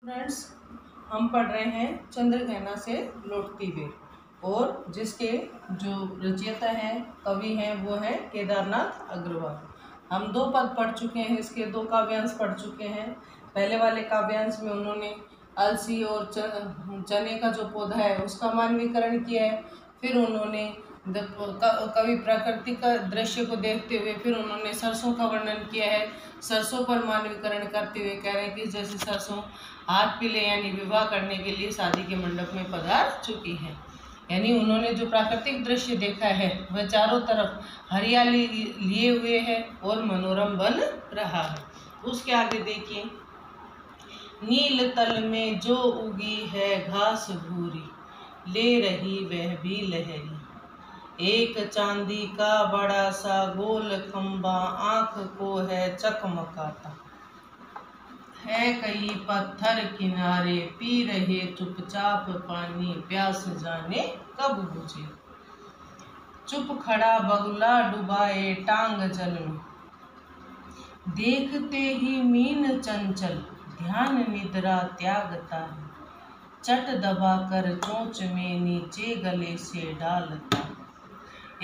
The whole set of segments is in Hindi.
फ्रेंड्स, हम पढ़ रहे हैं चंद्रघना से लौटती हुए और जिसके जो रचयिता हैं, कवि हैं, वो हैं केदारनाथ अग्रवाल। हम 2 पद पढ़ चुके हैं, इसके 2 काव्यांश पढ़ चुके हैं। पहले वाले काव्यांश में उन्होंने अलसी और चने का जो पौधा है उसका मानवीकरण किया है। फिर उन्होंने कवि प्रकृति का दृश्य को देखते हुए फिर उन्होंने सरसों का वर्णन किया है। सरसों पर मानवीकरण करते हुए कह रहे हैं कि जैसे सरसों हाथ पीले यानी विवाह करने के लिए शादी के मंडप में पधार चुकी है। यानी उन्होंने जो प्राकृतिक दृश्य देखा है वह चारों तरफ हरियाली लिए हुए है और मनोरम बन रहा है। उसके आगे देखिए, नील तल में जो उगी है घास भूरी, ले रही वह भी लहरी। एक चांदी का बड़ा सा गोल खंबा, आंख को है चकमकाता। है कई पत्थर किनारे, पी रहे चुपचाप पानी, प्यास जाने कब बुझे। चुप खड़ा बगुला डुबाए टांग जल में, देखते ही मीन चंचल, ध्यान निद्रा त्यागता है। चट दबाकर चोंच में नीचे गले से डालता।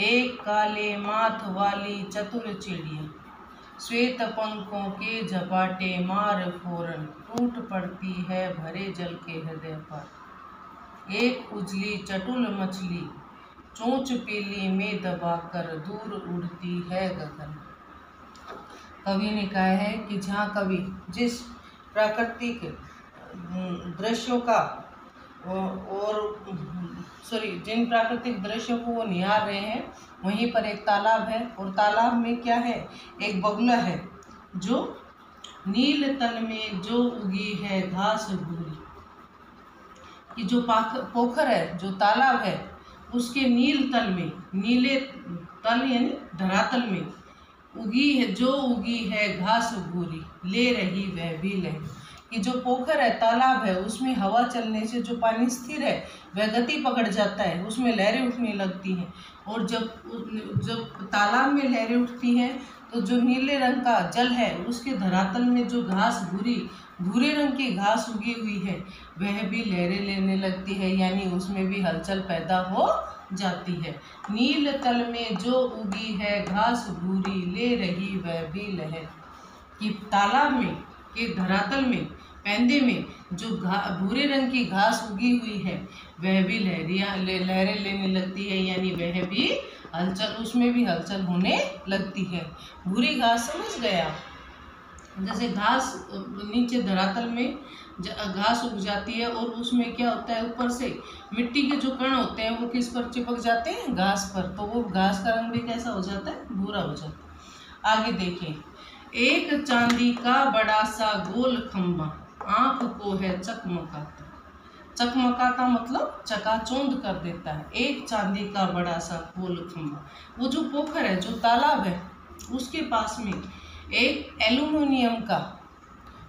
एक काले माथ वाली चतुर चिड़िया, श्वेत पंखों के झपाटे मार फौरन, टूट पड़ती है भरे जल के हृदय पर। एक उजली चटुल मछली, चोंच पीली में दबाकर दूर उड़ती है गगन। कवि ने कहा है कि जहाँ कवि जिस प्राकृतिक दृश्यों का जिन प्राकृतिक दृश्यों को वो निहार रहे हैं, वहीं पर एक तालाब है और तालाब में क्या है, एक बगुला है जो नील तल में जो उगी है घास भूरी। कि जो पोखर है, जो तालाब है, उसके नील तल में, नीले तल यानी धरातल में उगी है घास भूरी, ले रही वह भी लहरी। कि जो पोखर है, तालाब है, उसमें हवा चलने से जो पानी स्थिर है वह गति पकड़ जाता है, उसमें लहरें उठने लगती हैं। और जब तालाब में लहरें उठती हैं तो जो नीले रंग का जल है उसके धरातल में जो घास भूरे रंग की घास उगी हुई है वह भी लहरें लेने लगती है, यानी उसमें भी हलचल पैदा हो जाती है। नील तल में जो उगी है घास भूरी, ले रही वह भी लहर। कि तालाब में के धरातल में, पैंदे में जो भूरे रंग की घास उगी हुई है वह भी लहरें लेने लगती है, यानी वह भी हलचल, उसमें भी हलचल होने लगती है। भूरी घास समझ गया, जैसे घास नीचे धरातल में घास उग जाती है और उसमें क्या होता है, ऊपर से मिट्टी के जो कण होते हैं वो किस पर चिपक जाते हैं, घास पर, तो वो घास का रंग भी कैसा हो जाता है, भूरा हो जाता है। आगे देखें, एक चांदी का बड़ा सा गोल खंबा, आंख को है चकमकाता। चकमकाता मतलब चकाचौंध कर देता है। एक चांदी का बड़ा सा गोल खंबा, वो जो पोखर है, जो तालाब है, उसके पास में एक एल्युमिनियम का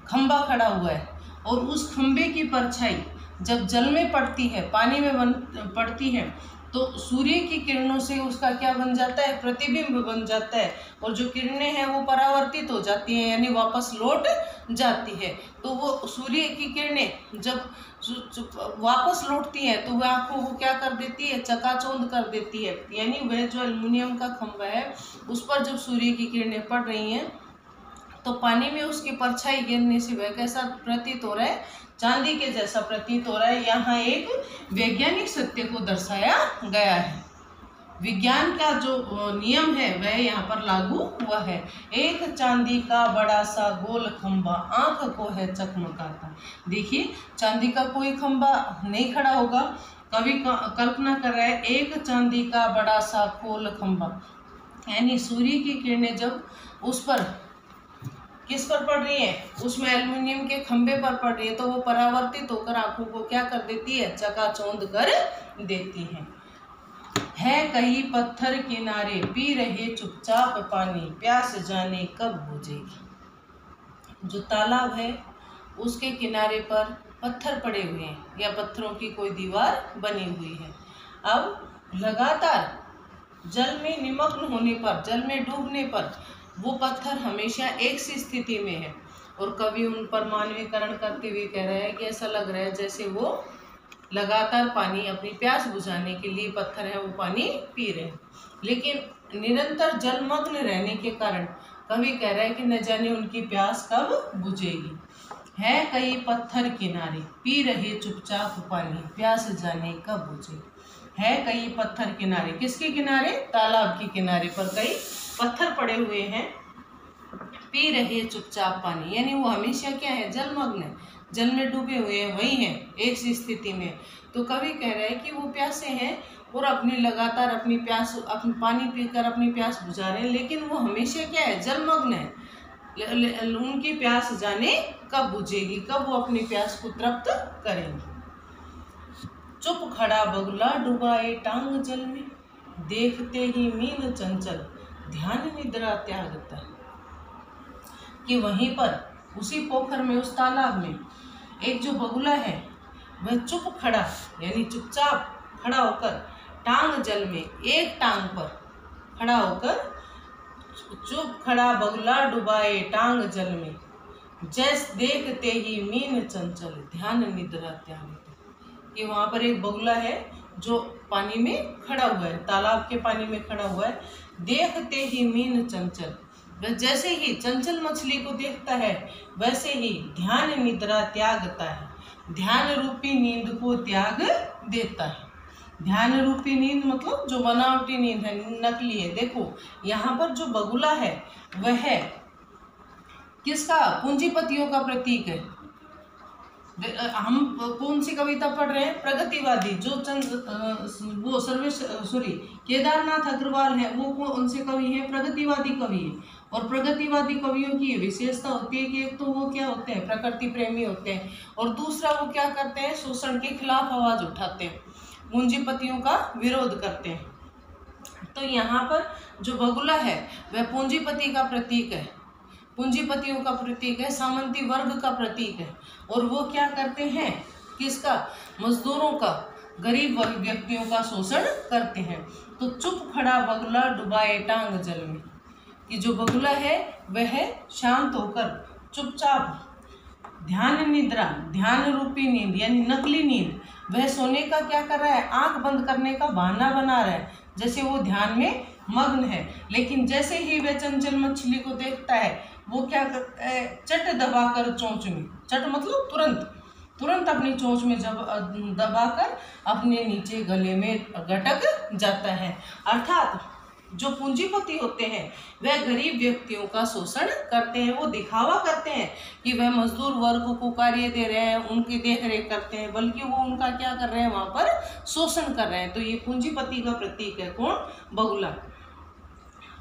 खंबा खड़ा हुआ है और उस खंबे की परछाई जब जल में पड़ती है, पानी में पड़ती है, तो सूर्य की किरणों से उसका क्या बन जाता है, प्रतिबिंब बन जाता है। और जो किरणें हैं वो परावर्तित हो जाती हैं, यानी वापस लौट जाती है। तो वो सूर्य की किरणें जब वापस लौटती हैं तो वह आँखों को क्या कर देती है, चकाचौंध कर देती है। यानी वह जो एल्युमिनियम का खंभा है उस पर जब सूर्य की किरणें पड़ रही हैं तो पानी में उसकी परछाई गिरने से वह कैसा प्रतीत हो रहा है, चांदी के जैसा प्रतीत हो रहा है। यहाँ एक वैज्ञानिक सत्य को दर्शाया गया है। विज्ञान का जो नियम है वह यहाँ पर लागू हुआ है। एक चांदी का बड़ा सा गोल खंबा, आंख को है चकमकाता। देखिए, चांदी का कोई खंबा नहीं खड़ा होगा, कवि कल्पना कर रहा है एक चांदी का बड़ा सा गोल खंबा, यानी सूर्य की किरणें जब उस पर किस पर पड़ रही है, उसमें एल्युमिनियम के खंभे पर पड़ रही है, तो वो परावर्तित होकर आंखों को क्या कर देती है, चकाचौंध कर देती है कहीं पत्थर किनारे, पी रहे चुपचाप पानी, प्यास जाने कब बुझेगी। जो तालाब है उसके किनारे पर पत्थर पड़े हुए हैं या पत्थरों की कोई दीवार बनी हुई है। अब लगातार जल में निमग्न होने पर, जल में डूबने पर वो पत्थर हमेशा एक सी स्थिति में है और कवि उन पर मानवीकरण करते हुए कह रहा है कि ऐसा लग रहा है जैसे वो लगातार पानी अपनी प्यास बुझाने के लिए पत्थर है वो पानी पी रहे हैं, लेकिन निरंतर जलमग्न रहने के कारण कवि कह रहा है कि न जाने उनकी प्यास कब बुझेगी। है कई पत्थर किनारे पी रहे चुपचाप पानी, प्यास जाने कब बुझेगी। है कई पत्थर किनारे, किसके किनारे? तालाब के किनारे पर कई पत्थर पड़े हुए हैं, पी रहे चुपचाप पानी, यानी वो हमेशा क्या है? जलमग्न है, जल में डूबे हुए हैं, वही हैं एक सी स्थिति में। तो कवि कह रहे हैं कि वो प्यासे हैं और अपनी लगातार अपनी प्यास पानी पीकर अपनी प्यास बुझा रहे हैं, लेकिन वो हमेशा क्या है? जलमग्न है। उनकी प्यास जाने कब बुझेगी, कब वो अपनी प्यास को तृप्त करेंगे। चुप खड़ा बगुला डुबाए टांग जल में, देखते ही मीन चंचल ध्यान निद्रा त्यागता। कि वहीं पर उसी पोखर में, उस तालाब में एक जो बगुला है वह चुप खड़ा यानी चुपचाप खड़ा होकर टांग जल में, एक टांग पर खड़ा होकर, चुप खड़ा बगुला डुबाए टांग जल में, जैस देखते ही मीन चंचल ध्यान निद्रा त्यागते। कि वहाँ पर एक बगुला है जो पानी में खड़ा हुआ है, तालाब के पानी में खड़ा हुआ है। देखते ही मीन चंचल, वह जैसे ही चंचल मछली को देखता है वैसे ही ध्यान निद्रा त्यागता है, ध्यान रूपी नींद को त्याग देता है। ध्यान रूपी नींद मतलब जो बनावटी नींद है, नकली है। देखो यहाँ पर जो बगुला है वह किसका? पूंजीपतियों का प्रतीक है। हम कौन सी कविता पढ़ रहे हैं? प्रगतिवादी। जो वो केदारनाथ अग्रवाल है, वो कौन से कवि है? प्रगतिवादी कवि है। और प्रगतिवादी कवियों की विशेषता होती है कि एक तो वो क्या होते हैं? प्रकृति प्रेमी होते हैं, और दूसरा वो क्या करते हैं? शोषण के खिलाफ आवाज उठाते हैं, पूंजीपतियों का विरोध करते हैं। तो यहाँ पर जो बगुला है वह पूंजीपति का प्रतीक है, पूंजीपतियों का प्रतीक है, सामंती वर्ग का प्रतीक है। और वो क्या करते हैं? किसका? मजदूरों का, गरीब व्यक्तियों का शोषण करते हैं। तो चुप खड़ा बगुला डुबाए टांग जल में, कि जो बगुला है वह शांत होकर चुपचाप ध्यान निद्रा, ध्यान रूपी नींद यानी नकली नींद, वह सोने का क्या कर रहा है? आंख बंद करने का बहाना बना रहा है, जैसे वो ध्यान में मग्न है। लेकिन जैसे ही वह चंचल मछली को देखता है वो क्या करता है? चट दबाकर चोंच में, चट मतलब तुरंत अपनी चोंच में जब दबाकर अपने नीचे गले में गटक जाता है। अर्थात जो पूंजीपति होते हैं वह गरीब व्यक्तियों का शोषण करते हैं। वो दिखावा करते हैं कि वह मजदूर वर्ग को कार्य दे रहे हैं, उनकी देख रेख करते हैं, बल्कि वो उनका क्या कर रहे हैं? वहाँ पर शोषण कर रहे हैं। तो ये पूंजीपति का प्रतीक है। कौन? बगुला।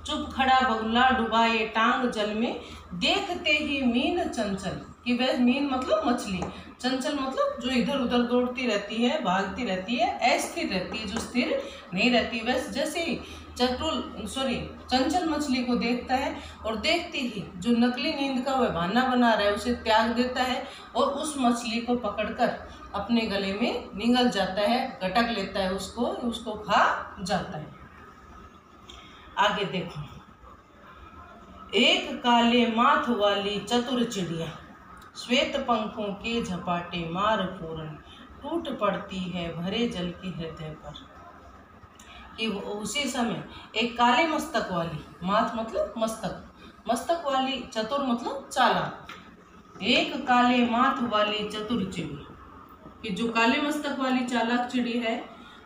चुप खड़ा बगुला डुबाए टांग जल में, देखते ही मीन चंचल, कि वह मीन मतलब मछली, चंचल मतलब जो इधर उधर दौड़ती रहती है, भागती रहती है, अस्थिर रहती है, जो स्थिर नहीं रहती। वह जैसे ही चंचल मछली को देखता है और देखते ही जो नकली नींद का वह बहाना बना रहा है उसे त्याग देता है और उस मछली को पकड़कर अपने गले में निगल जाता है, गटक लेता है, उसको खा जाता है। आगे देखो, एक काले माथ वाली चतुर चिड़िया, श्वेत पंखों के झपाटे मार पूर्ण, टूट पड़ती है भरे जल के हृदय पर। कि उसी समय एक काले मस्तक वाली, माथ मतलब मस्तक, मस्तक वाली, चतुर मतलब चालाक, एक काले माथ वाली चतुर चिड़ी, कि जो काले मस्तक वाली चालाक चिड़ी है,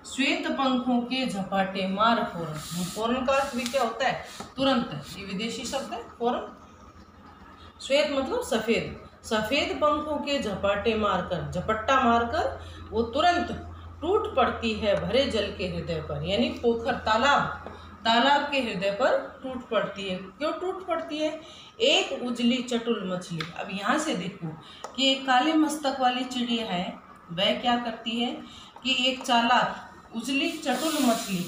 श्वेत पंखों के झपाटे मार फौरन। फौरन का अर्थ भी क्या होता है? तुरंत। ये विदेशी शब्द है फौरन। श्वेत मतलब सफेद, सफेद पंखों के झपाटे मारकर, झपट्टा मारकर वो तुरंत टूट पड़ती है भरे जल के हृदय पर, यानी पोखर, तालाब के हृदय पर टूट पड़ती है। क्यों टूट पड़ती है? एक उजली चटुल मछली। अब यहाँ से देखो कि एक काले मस्तक वाली चिड़िया है, वह क्या करती है कि एक चालाक उजली चटुल मछली,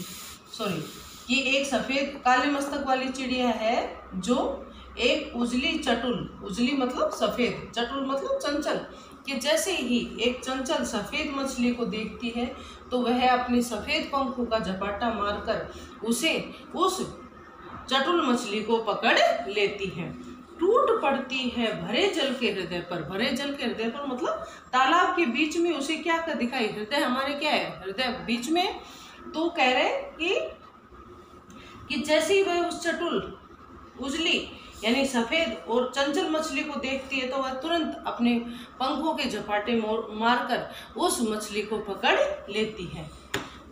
कि एक सफ़ेद काले मस्तक वाली चिड़िया है जो एक उजली चटुल, उजली मतलब सफ़ेद, चटुल मतलब चंचल, कि जैसे ही एक चंचल सफ़ेद मछली को देखती है तो वह अपनी सफ़ेद पंखों का झपाटा मारकर उस चटुल मछली को पकड़ लेती है। टूट पड़ती है भरे जल के हृदय पर। भरे जल के हृदय पर मतलब तालाब के बीच में उसे क्या कर दिखाई, हृदय हमारे क्या है, हृदय बीच में। तो कह रहे कि जैसे ही वह उस चटुल उजली यानी सफेद और चंचल मछली को देखती है तो वह तुरंत अपने पंखों के झपाटे मारकर उस मछली को पकड़ लेती है।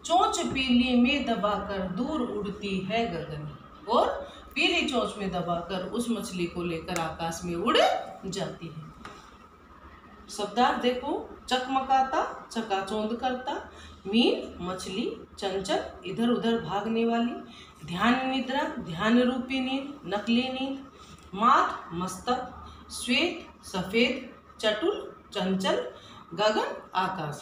चोंच पीली में दबाकर दूर उड़ती है गगन, और पीली चोंच में दबाकर उस मछली को लेकर आकाश में उड़ जाती है। शब्दार्थ देखो, चकमकाता, चकाचौंध करता, मीन मछली, चंचल इधर उधर भागने वाली, ध्यान निद्रा ध्यान रूपी नींद, नकली नींद, माथ मस्तक, श्वेत सफेद, चटुल चंचल, गगन आकाश।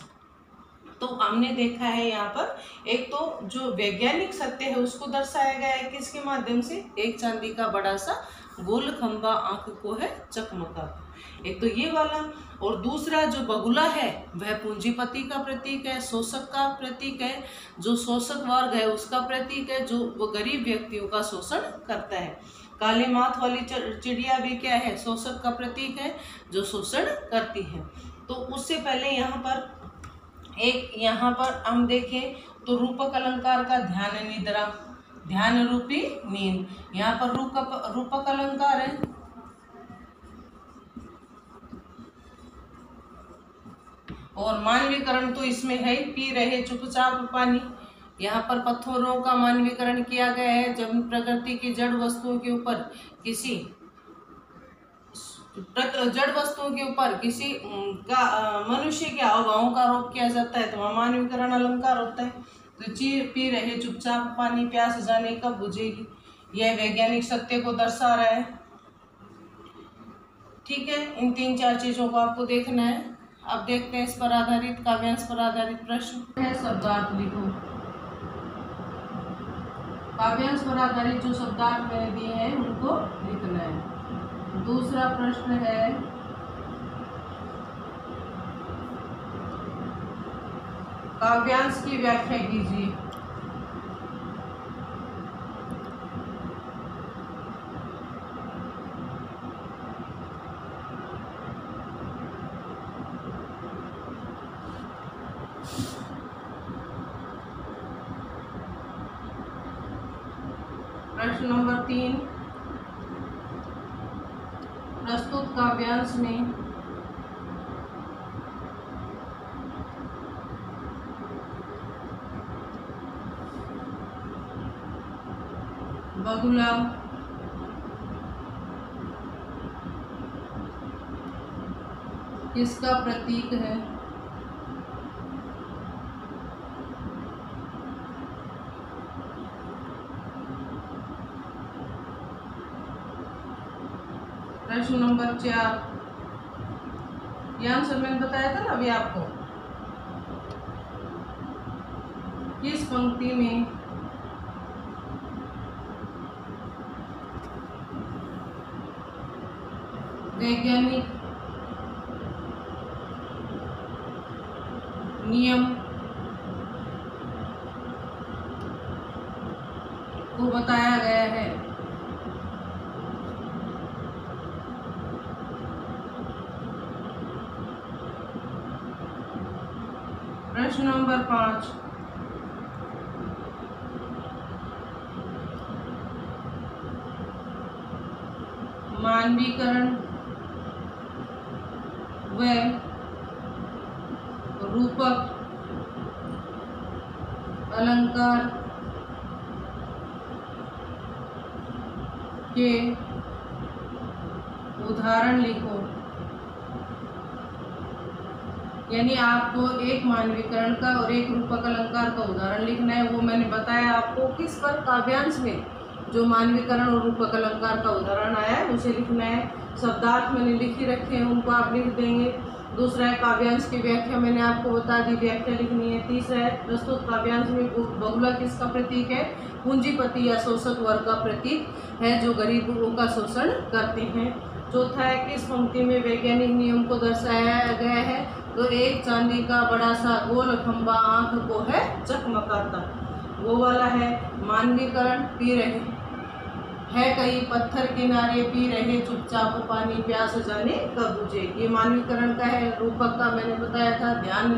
तो हमने देखा है यहाँ पर एक तो जो वैज्ञानिक सत्य है उसको दर्शाया गया है किसके माध्यम से, एक चांदी का बड़ा सा गोल खंबा आंख को है चकमकाता, एक तो ये वाला। और दूसरा जो बगुला है वह पूंजीपति का प्रतीक है, शोषक का प्रतीक है, जो शोषक वर्ग है उसका प्रतीक है, जो वो गरीब व्यक्तियों का शोषण करता है। काले माथ वाली चिड़िया भी क्या है, शोषक का प्रतीक है, जो शोषण करती है। तो उससे पहले यहाँ पर हम देखें तो रूपक अलंकार का ध्यान निद्रा ध्यान रूपी नींद, यहाँ पर रूपक अलंकार है, और मानवीकरण तो इसमें है, पी रहे चुपचाप पानी। यहाँ पर पत्थरों का मानवीकरण किया गया है, जब प्रकृति की जड़ वस्तुओं के ऊपर किसी का मनुष्य के हावभावों का आरोप किया जाता है तो वहाँ मानवीकरण अलंकार होता है। तो पी रहे चुपचाप पानी, प्यास जाने कब बुझेगी, यह वैज्ञानिक सत्य को दर्शा रहा है। ठीक है, इन 3-4 चीजों को आपको देखना है। अब देखते हैं इस पर आधारित काव्यांश पर आधारित प्रश्न है। शब्दार्थ लिखो। काव्यांश पर आधारित जो शब्दार्थ मैंने दिए हैं उनको लिखना है। दूसरा प्रश्न है काव्यांश की व्याख्या कीजिए। प्रश्न नंबर 3, प्रस्तुत काव्यांश में बगुला किसका प्रतीक है? प्रश्न नंबर 4, ये आंसर मैंने बताया था ना अभी आपको, किस पंक्ति में वैज्ञानिक नियम को बताया गया है? प्रश्न नंबर 5, मानवीकरण व रूपक अलंकार के उदाहरण लिखो। यानी आपको एक मानवीकरण का और एक रूपक अलंकार का उदाहरण लिखना है। वो मैंने बताया आपको किस पर, काव्यांश में जो मानवीकरण और रूपक अलंकार का उदाहरण आया है उसे लिखना है। शब्दार्थ मैंने लिख ही रखे हैं, उनको आप लिख देंगे। दूसरा है काव्यांश की व्याख्या, मैंने आपको बता दी, व्याख्या लिखनी है। तीसरा है प्रस्तुत काव्यांश में बगुला किसका प्रतीक है? पूंजीपति या शोषक वर्ग का प्रतीक है, जो गरीबों का शोषण करते हैं। चौथा है किस पंक्ति में वैज्ञानिक नियम को दर्शाया गया है? तो एक चांदी का बड़ा सा गोल खंबा आंख को है चकमकाता, वो वाला है। मानवीकरण पी रहे है कई पत्थर किनारे पी रहे चुपचाप पानी प्यास जाने कब बुझे। ये मानवीकरण का है। रूपक का मैंने बताया था ध्यान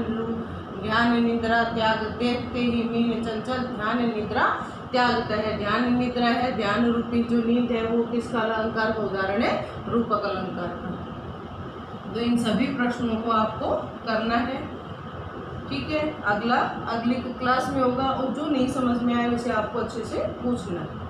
निद्रा त्याग देखते ही मीन चंचल ध्यान निद्रा त्यागता है। ध्यान निद्रा है, ध्यान रूपी जो नींद है वो किसका अलंकार का उदाहरण है? रूपक अलंकार का। तो इन सभी प्रश्नों को आपको करना है, ठीक है। अगली क्लास में होगा और जो नहीं समझ में आए उसे आपको अच्छे से पूछना है।